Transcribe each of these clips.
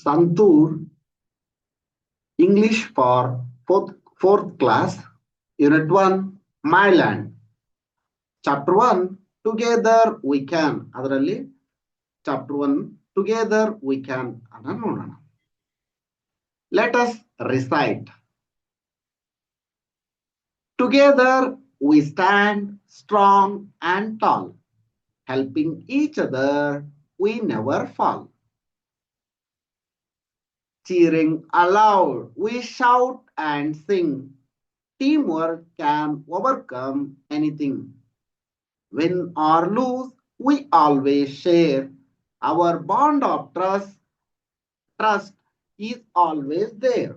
Santur, English for fourth class, Unit 1, My Land. Chapter 1, Together We Can. ಅದರಲ್ಲಿ Chapter 1, Together We Can. ಅದನ್ನು ನೋಡೋಣ. Let us recite. Together we stand strong and tall, helping each other, we never fall. Cheering aloud, we shout and sing. Teamwork can overcome anything. Win or lose, we always share. Our bond of trust is always there.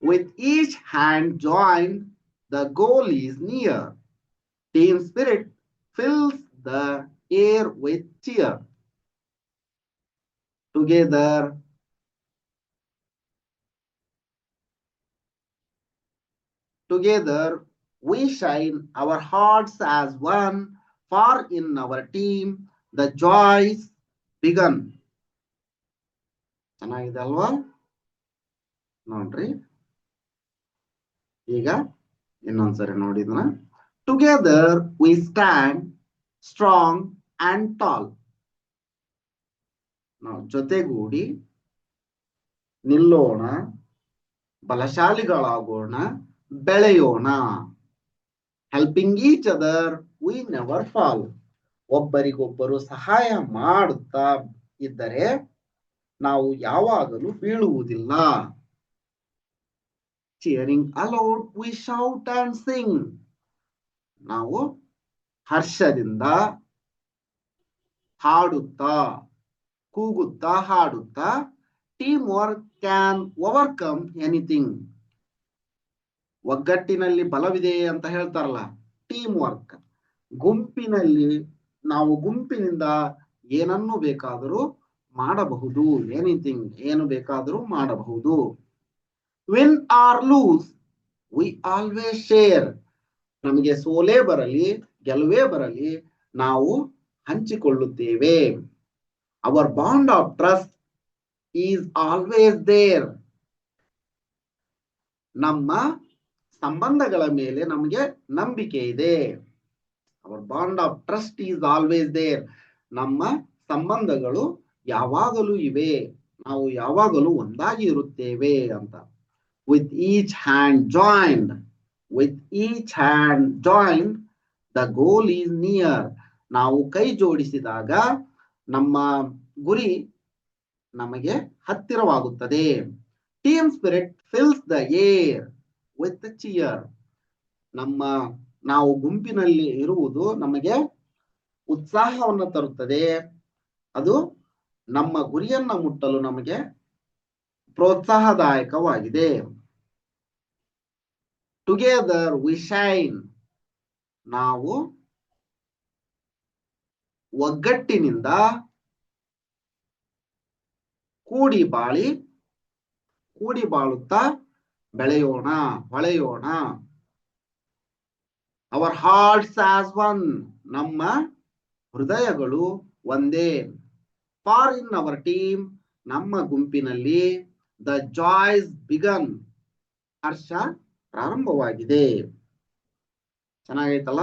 With each hand joined, the goal is near. Team spirit fills the air with cheer. Together we shine our hearts as one, for in our team the joys begun. ಚೆನ್ನಾಗಿದೆ ಅಲ್ವಾ? ನೋಡ್ರಿ ಈಗ ಇನ್ನೊಂದ್ಸರಿ ನೋಡಿದ್ನ. Together we stand strong and tall. ನಾವು ಜೊತೆಗೂಡಿ ನಿಲ್ಲೋಣ, ಬಲಶಾಲಿಗಳಾಗೋಣ, ಬೆಳೆಯೋಣ. Helping each other we never fall. ಒಬ್ಬರಿಗೊಬ್ಬರು ಸಹಾಯ ಮಾಡುತ್ತಾ ಇದ್ದರೆ ನಾವು ಯಾವಾಗಲೂ ಬೀಳುವುದಿಲ್ಲ. Cheering aloud we shout and sing. ನಾವು ಹರ್ಷದಿಂದ ಹಾಡುತ್ತಾ, ಕೂಗುತ್ತಾ, ಹಾಡುತ್ತಾ. Team work can overcome anything. ಒಗ್ಗಟ್ಟಿನಲ್ಲಿ ಬಲವಿದೆ ಅಂತ ಹೇಳ್ತಾರಲ್ಲ, ಟೀಮ್ ವರ್ಕ್. ಗುಂಪಿನಲ್ಲಿ ನಾವು ಗುಂಪಿನಿಂದ ಏನನ್ನು ಬೇಕಾದರೂ ಮಾಡಬಹುದು. ಎನಿಥಿಂಗ್, ಏನು ಬೇಕಾದರೂ ಮಾಡಬಹುದು. Win or lose we always share. ನಮಗೆ ಸೋಲೇ ಬರಲಿ ಗೆಲುವೇ ಬರಲಿ, ನಾವು ಹಂಚಿಕೊಳ್ಳುತ್ತೇವೆ. Our bond of trust is always there. ನಮ್ಮ ಸಂಬಂಧಗಳ ಮೇಲೆ ನಮಗೆ ನಂಬಿಕೆ ಇದೆ. Our bond of trust is always there. ನಮ್ಮ ಸಂಬಂಧಗಳು ಯಾವಾಗಲೂ ಇವೆ, ನಾವು ಯಾವಾಗಲೂ ಒಂದಾಗಿ ಇರುತ್ತೇವೆ ಅಂತ. With each hand joined, with each hand joined the goal is near. ನಾವು ಕೈ ಜೋಡಿಸಿದಾಗ ನಮ್ಮ ಗುರಿ ನಮಗೆ ಹತ್ತಿರವಾಗುತ್ತದೆ. Team spirit fills the air with cheer. ನಾವು ಗುಂಪಿನಲ್ಲಿ ಇರುವುದು ನಮಗೆ ಉತ್ಸಾಹವನ್ನು ತರುತ್ತದೆ. ಅದು ನಮ್ಮ ಗುರಿಯನ್ನ ಮುಟ್ಟಲು ನಮಗೆ ಪ್ರೋತ್ಸಾಹದಾಯಕವಾಗಿದೆ. Together we shine. ನಾವು ಒಗ್ಗಟ್ಟಿನಿಂದ ಕೂಡಿ ಬಾಳುತ್ತಾ ಬೆಳೆಯೋಣ, ಹೊಳೆಯೋಣ. Our hearts as one. ನಮ್ಮ ಹೃದಯಗಳು ಒಂದೇ. ಫಾರ್ ಇನ್ ಅವರ್ ಟೀಮ್, ನಮ್ಮ ಗುಂಪಿನಲ್ಲಿ ದ ಜಾಯ್ಸ್ ಬಿಗನ್. ಹರ್ಷ ಪ್ರಾರಂಭವಾಗಿದೆ. ಚೆನ್ನಾಗೈತಲ್ಲ?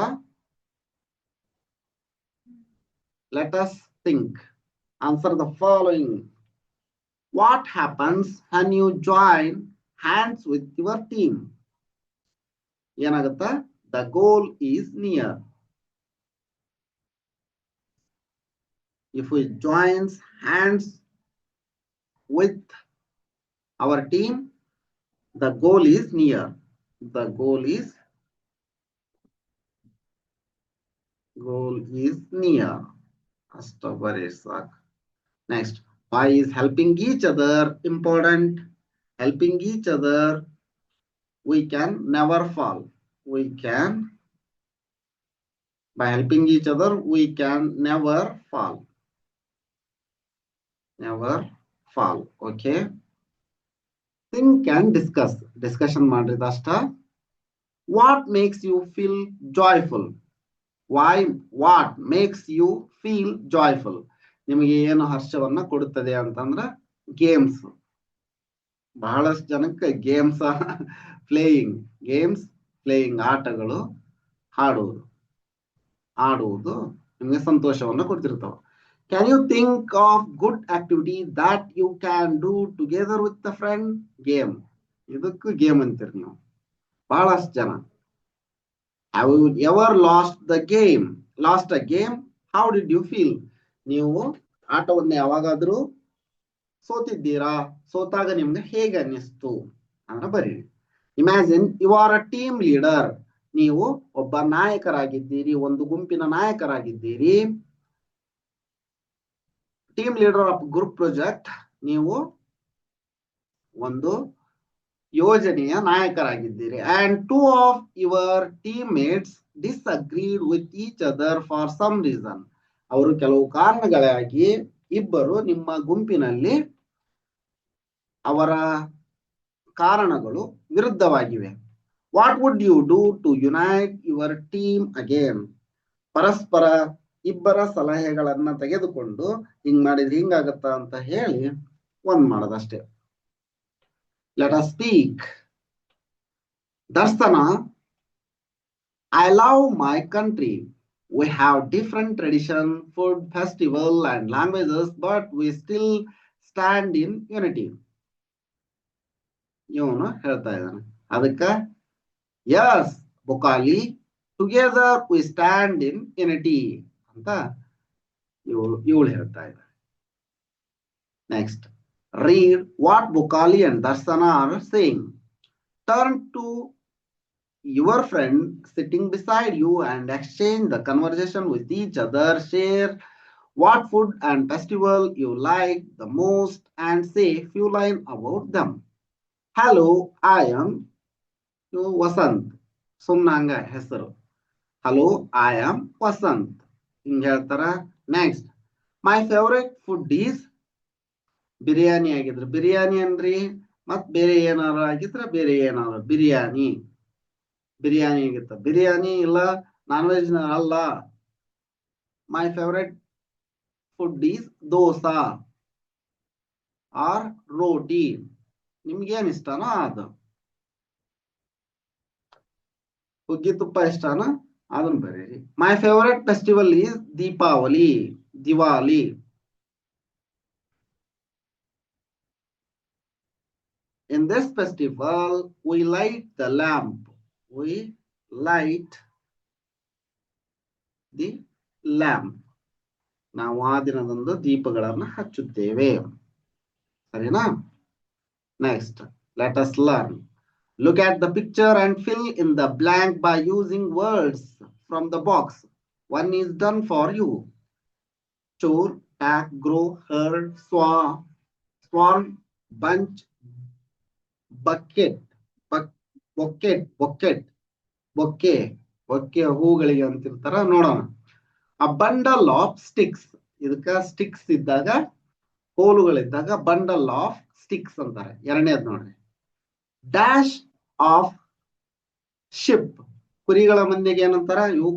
Let us think. Answer the following. What happens when you join hands with your team? ಏನಾಗುತ್ತಾ? The goal is near. If we join hands with our team, the goal is near. The goal is near. Next, why is helping each other important? Helping each other, we can never fall. By helping each other, we can never fall. Okay. Think and discuss. Discussion madridasta. What makes you feel joyful? Why? What makes you feel joyful? ನಿಮಗೆ ಏನು ಹರ್ಷವನ್ನ ಕೊಡುತ್ತದೆ ಅಂತಂದ್ರೆ games. ಬಹಳಷ್ಟು ಜನಕ್ಕೆ games playing, games playing, ಆಟಗಳು, ಹಾಡುವುದು, ಆಡುವುದು ನಿಮಗೆ ಸಂತೋಷವನ್ನು ಕೊಡ್ತಿರ್ತಾವ. Can you think of good activity that you can do together with the friend? Game, ಇದಕ್ಕೂ ಗೇಮ್ ಅಂತೀರಿ ನೀವು ಬಹಳಷ್ಟು ಜನ. Have you ever lost a game? How did you feel? ನೀವು ಆಟವನ್ನು ಯಾವಾಗಾದ್ರೂ ಸೋತಿದ್ದೀರಾ? ಸೋತಾಗ ನಿಮ್ಗೆ ಹೇಗೆ ಅನ್ನಿಸ್ತು ಅಂತ ಬರೀರಿ. Imagine you are a team leader. ನೀವು ಒಬ್ಬ ನಾಯಕರಾಗಿದ್ದೀರಿ, ಒಂದು ಗುಂಪಿನ ನಾಯಕರಾಗಿದ್ದೀರಿ. Team leader of group project. ನೀವು ಒಂದು ಯೋಜನೆಯ ನಾಯಕರಾಗಿದ್ದೀರಿ. And two of your team mates disagreed with each other for some reason. ಅವರು ಕೆಲವು ಕಾರಣಗಳಾಗಿ ಇಬ್ಬರು ನಿಮ್ಮ ಗುಂಪಿನಲ್ಲಿ ಅವರ ಕಾರಣಗಳು ವಿರುದ್ಧವಾಗಿವೆ. What would you do to unite your team again? ಪರಸ್ಪರ ಇಬ್ಬರ ಸಲಹೆಗಳನ್ನ ತೆಗೆದುಕೊಂಡು ಹಿಂಗ್ ಮಾಡಿದ್ರೆ ಹಿಂಗಾಗತ್ತ ಅಂತ ಹೇಳಿ ಒಂದ್ ಮಾಡೋದಷ್ಟೇ. Let us speak. Darshana, I love my country. We have different tradition, food, festival and languages, but we still stand in unity. ಇವನು ಹೇಳ್ತಾ ಇದ್ದಾನೆ. ಅದಕ್ಕ yes Bokali, together we stand in unity ಅಂತ ಇವಳು ಹೇಳ್ತಾ ಇದ್ದಾರೆ. Next, read what Bokali and Darsana are saying. Turn to your friend sitting beside you and exchange the conversation with each other. Share what food and festival you like the most and say few lines about them. Hello, I am Vasant. ಸುಮ್ನಂಗ ಹೆಸರು. Hello, I am Vasant. ಹಿಂಗ ಹೇಳ್ತಾರ. Next, my favourite food is biryani ಆಗಿದ್ರೆ ಬಿರಿಯಾನಿ ಅನ್ರಿ, ಮತ್ ಬೇರೆ ಏನಾರು ಆಗಿದ್ರೆ ಬೇರೆ ಏನಾರು ಬಿರಿಯಾನಿ ಆಗಿತ್ತ ಬಿರಿಯಾನಿ, ಇಲ್ಲ ನಾನ್ ವೆಜ್ ಅಲ್ಲ. My favourite food is dosa or roti. ನಿಮ್ಗೇನ್ ಇಷ್ಟನೋ ಅದು. ಹುಗ್ಗಿ ತುಪ್ಪ ಇಷ್ಟನೋ ಅದನ್ನ ಬರೀರಿ. My favourite festival is Diwali. In this festival, we light the lamp. We light the lamp. ನಾವು ಆ ದಿನದಂದು ದೀಪಗಳನ್ನು ಹಚ್ಚುತ್ತೇವೆ. ಸರಿನಾ? Next, let us learn. Look at the picture and fill in the blank by using words from the box. One is done for you. Chore, pack, grow, herd, swarm, bunch, bouquet ಹೂಗಳಿಗೆ ಅಂತಿರ್ತಾರ ನೋಡೋಣ. ಅ bundle of sticks. ಇದಕ್ಕ sticks ಇದ್ದಾಗ, ಕೋಲುಗಳಿದ್ದಾಗ bundle of sticks ಅಂತಾರೆ. ಎರಡನೇದ್ ನೋಡ್ರಿ. Dash of ship. ಕುರಿಗಳ ಮಂದಿಗೆ ಏನಂತಾರ? ಇವು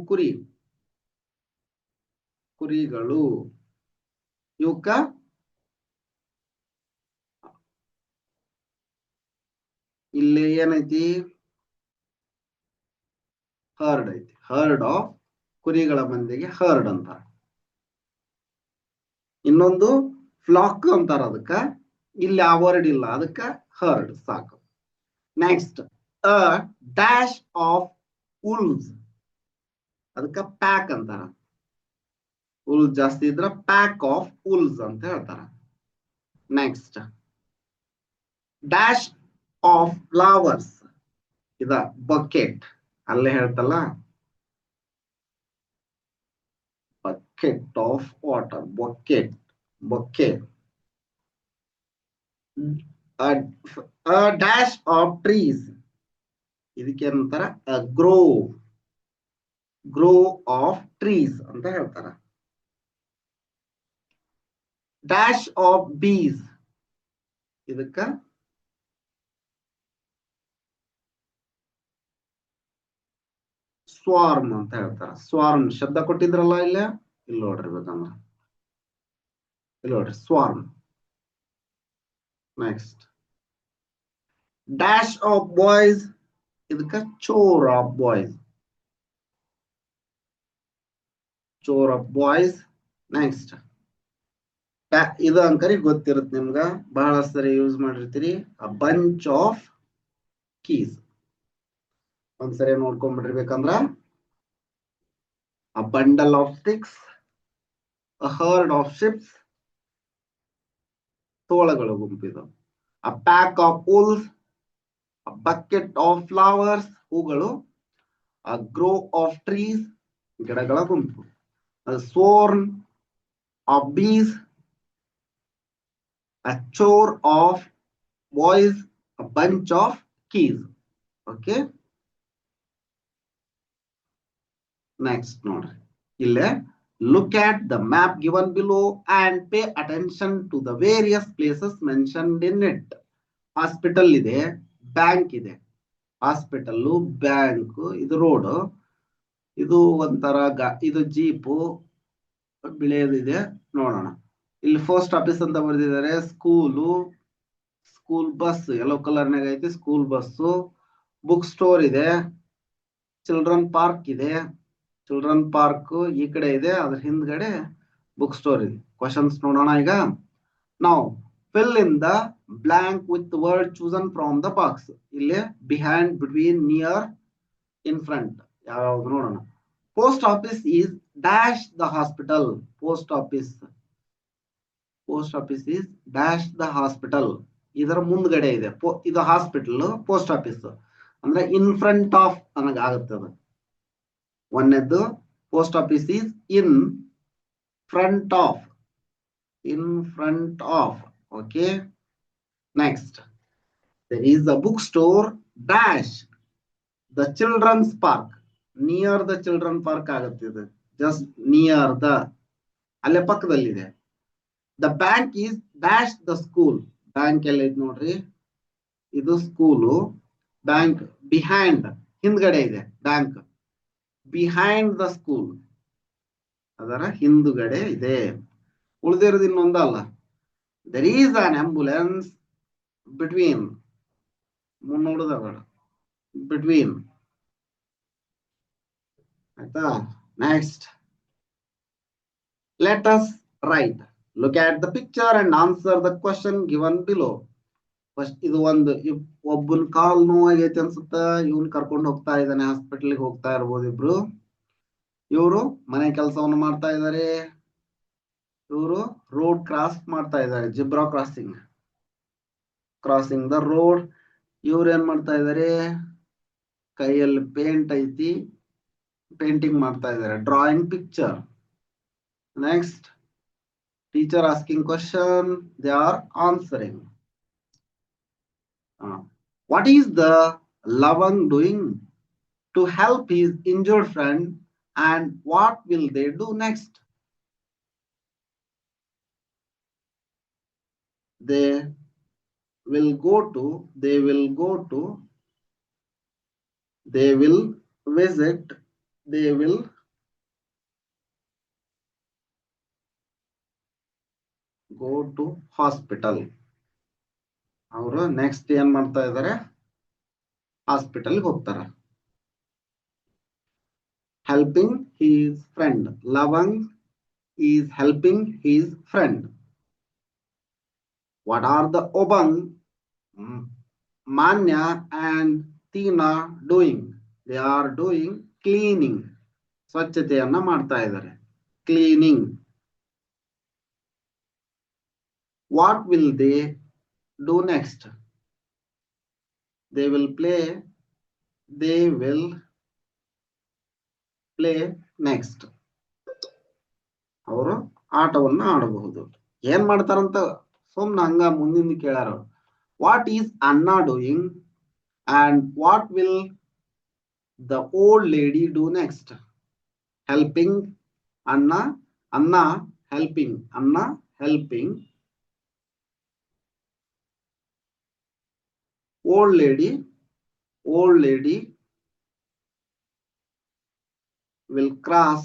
ಕುರಿಗಳು. ಇವಕ್ಕ ಇಲ್ಲಿ ಏನೈತಿ? ಹರ್ಡ್ ಐತಿ. ಹರ್ಡ್ ಆಫ್ ಕುರಿಗಳ ಮಂದಿಗೆ ಹರ್ಡ್ ಅಂತಾರ. ಇನ್ನೊಂದು ಫ್ಲಾಕ್ ಅಂತಾರ ಅದಕ್ಕ. ಇಲ್ಲಿ ಆ ವರ್ಡ್ ಇಲ್ಲ, ಅದಕ್ಕ ಹರ್ಡ್ ಸಾಕು. Next, a dash of wolves. ಅದಕ್ಕ ಪ್ಯಾಕ್ ಅಂತಾರ. ಉಲ್ ಜಾಸ್ತಿ ಇದ್ರ ಪ್ಯಾಕ್ ಆಫ್ ಉಲ್ಸ್ ಅಂತ ಹೇಳ್ತಾರ. Next, dash of flowers. ಇದ ಬಕೆಟ್. ಅಲ್ಲೇ ಹೇಳ್ತಲ್ಲ, bucket of water. Bouquet. Dash of trees. ಇದಕ್ಕೇನಂತಾರ? ಗ್ರೋ ಆಫ್ ಟ್ರೀಸ್ ಅಂತ ಹೇಳ್ತಾರ. Dash of bees. ಇದಕ್ಕ ಸ್ವಾರ್ಮ್ ಅಂತ ಹೇಳ್ತಾರ. ಸ್ವಾರ್ಮ್ ಶಬ್ದ ಕೊಟ್ಟಿದ್ರಲ್ಲ ಇಲ್ಲಿ ನೋಡ್ರಿ, ಬೇಕಂದ್ರ ಇಲ್ಲಿ ನೋಡ್ರಿ, swarm. Next, dash of boys, ಇದಕ್ಕ chore of boys. Chore of boys. Next, ಇದು ಅಂಕರಿ ಗೊತ್ತಿರುತ್ತೆ ನಿಮ್ಗ, ಬಹಳ ಸರಿ use ಮಾಡಿರ್ತೀರಿ. a bunch of keys. ಒಂದ್ಸರಿ ನೋಡ್ಕೊಂಡ್ಬಿಟ್ಟಿರ್ಬೇಕಂದ್ರ, a bundle of sticks, a herd of ships, ತೋಳಗಳು ಗುಂಪಿದು. a pack of wolves, a bucket of flowers, ಹೂಗಳು. a grove of trees, ಗಿಡಗಳ ಗುಂಪು. a swarm of bees, a chore of boys, a bunch of keys. Okay, next ನೋಡ್ರಿ, ಇಲ್ಲೇ look at the map given below and pay attention to the various places mentioned in it. Hospital ಇದೆ, bank ಇದೆ. Hospital, bank, ಇದು road, ಇದು ಒಂಥರ ಇದು jeep ಬಿಳೆಯದಿದೆ. ನೋಡೋಣ, ಇಲ್ಲಿ ಪೋಸ್ಟ್ ಆಫೀಸ್ ಅಂತ ಬರೆದಿದ್ದಾರೆ. ಸ್ಕೂಲು, ಸ್ಕೂಲ್ ಬಸ್ ಯೆಲ್ಲೋ ಕಲರ್ನಾಗ ಐತಿ, ಸ್ಕೂಲ್ ಬಸ್ಸು. ಬುಕ್ ಸ್ಟೋರ್ ಇದೆ, ಚಿಲ್ಡ್ರನ್ ಪಾರ್ಕ್ ಇದೆ. ಚಿಲ್ಡ್ರನ್ ಪಾರ್ಕ್ ಈ ಕಡೆ ಇದೆ, ಅದ್ರ ಹಿಂದ್ಗಡೆ ಬುಕ್ ಸ್ಟೋರ್ ಇದೆ. ಕ್ವಶನ್ಸ್ ನೋಡೋಣ ಈಗ. ನಾವು fill in the blank with the word chosen from the box. ಇಲ್ಲಿ behind, between, near, in front ಯಾವ್ದು ನೋಡೋಣ. post office is dash the hospital. post office is dash the hospital. ಇದರ ಮುಂದ್ಗಡೆ ಇದೆ, ಇದು ಹಾಸ್ಪಿಟಲ್, ಪೋಸ್ಟ್ ಆಫೀಸ್ ಅಂದ್ರೆ ಇನ್ front of ಅನ್ನಗ ಆಗುತ್ತದೆ. ಒಂದನೇದ್ದು post office is in front of, in front of. Okay, next, there is a bookstore dash the children's park. near the children park ಆಗುತ್ತೆ ಇದು, just near the, ಅಲ್ಲೇ ಪಕ್ಕದಲ್ಲಿದೆ. the bank is dash the school. Bank ಎಲ್ಲ ಐತಿ ನೋಡ್ರಿ, ಇದು school. Bank behind, ಹಿಂದ್ಗಡೆ ಇದೆ bank. Behind the school, ಅದರ ಹಿಂದುಗಡೆ ಇದೆ. ಉಳಿದಿರೋದು ಇನ್ನೊಂದಲ್ಲ. there is an ambulance between, ಮುನ್ನೋಡದವರ between. ಆಯ್ತಾ? Next, let us write. look at the picture and answer the question given below. First ಇದು ಒಂದು, ಒಬ್ಬನ ಕಾಲ್ ನೋವಾಗೈತಿ ಅನ್ಸುತ್ತ, ಇವನ್ ಕರ್ಕೊಂಡು ಹೋಗ್ತಾ ಇದ್ದಾನೆ, ಹಾಸ್ಪಿಟಲ್ಗೆ ಹೋಗ್ತಾ ಇರ್ಬೋದು ಇಬ್ರು. ಇವರು ಮನೆ ಕೆಲಸವನ್ನು ಮಾಡ್ತಾ ಇದ್ದಾರೆ, ಇವರು ರೋಡ್ ಕ್ರಾಸ್ ಮಾಡ್ತಾ ಇದ್ದಾರೆ, zebra crossing, crossing the road. ಇವ್ರು ಏನ್ ಮಾಡ್ತಾ ಇದ್ದಾರೆ, ಕೈಯಲ್ಲಿ ಪೇಂಟ್ ಐತಿ, ಪೇಂಟಿಂಗ್ ಮಾಡ್ತಾ ಇದ್ದಾರೆ, drawing picture. Next, teacher asking question, they are answering. what is the Lavang doing to help his injured friend, and what will they do next? They will visit, they will go to hospital. ಅವರು next ಏನ್ ಮಾಡ್ತಾ ಇದ್ದಾರೆ, hospital ಹೋಗ್ತಾರ. Helping his friend. Lavang is helping his friend. What are the ಒಬಂಗ್, Manya and Teena doing? They are doing cleaning. ಸ್ವಚ್ಛತೆಯನ್ನ ಮಾಡ್ತಾ ಇದ್ದಾರೆ, cleaning. What will they do next? they will play next. ಅವರು ಆಟವನ್ನ ಆಡಬಹುದು. ಏನ್ ಮಾಡ್ತಾರಂತ ಸುಮ್ನ ಹಂಗ ಮುಂದಿಂದ ಕೇಳಾರ. ವಾಟ್ ಈಸ್ ಅನ್ನ doing and what will the old lady do next? helping, anna helping. old lady will cross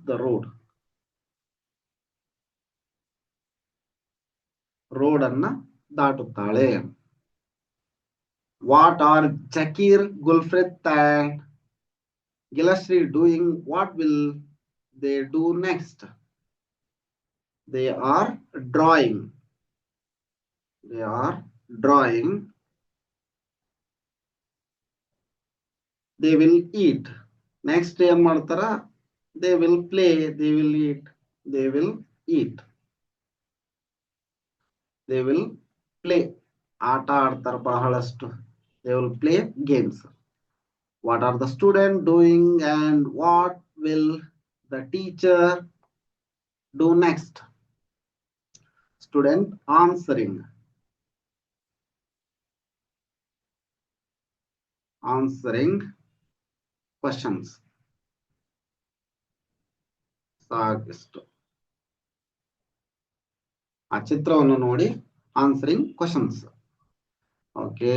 the road. Road ಅನ್ನ ದಾಟುತ್ತಾಳೆ. What are Zakir, Gulpreet and ಗಿಲಶ್ರೀ doing? What will they do next? They are drawing. They are drawing. They will eat. Next ಏನ್ ಮಾಡ್ತಾರ? They will play. They will eat. They will eat. They will play. ಆಟ ಆಡ್ತಾರ ಬಹಳಷ್ಟು. They will play games. What are the students doing and what will the teacher do next? Student answering. Answering questions. ಸಾಕಿಷ್ಟು. ಆ ಚಿತ್ರವನ್ನು ನೋಡಿ answering questions. Okay,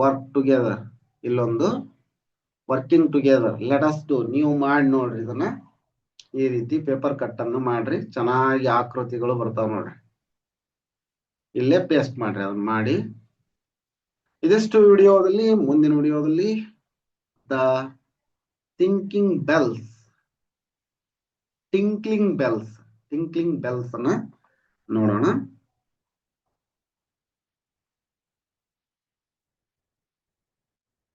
work together. ಇಲ್ಲೊಂದು working together. Let us do. ನೀವು ಮಾಡಿ ನೋಡ್ರಿ ಇದನ್ನ. ಈ ರೀತಿ ಪೇಪರ್ ಕಟ್ ಅನ್ನು ಮಾಡ್ರಿ. ಚೆನ್ನಾಗಿ ಆಕೃತಿಗಳು ಬರ್ತಾವ ನೋಡ್ರಿ. ಇಲ್ಲೇ ಪೇಸ್ಟ್ ಮಾಡ್ರಿ. ಅದನ್ನ ಮಾಡಿ ಇದಿಷ್ಟು ವಿಡಿಯೋದಲ್ಲಿ. ಮುಂದಿನ ವಿಡಿಯೋದಲ್ಲಿ the thinking bells, tinkling bells ಅನ್ನ ನೋಡೋಣ.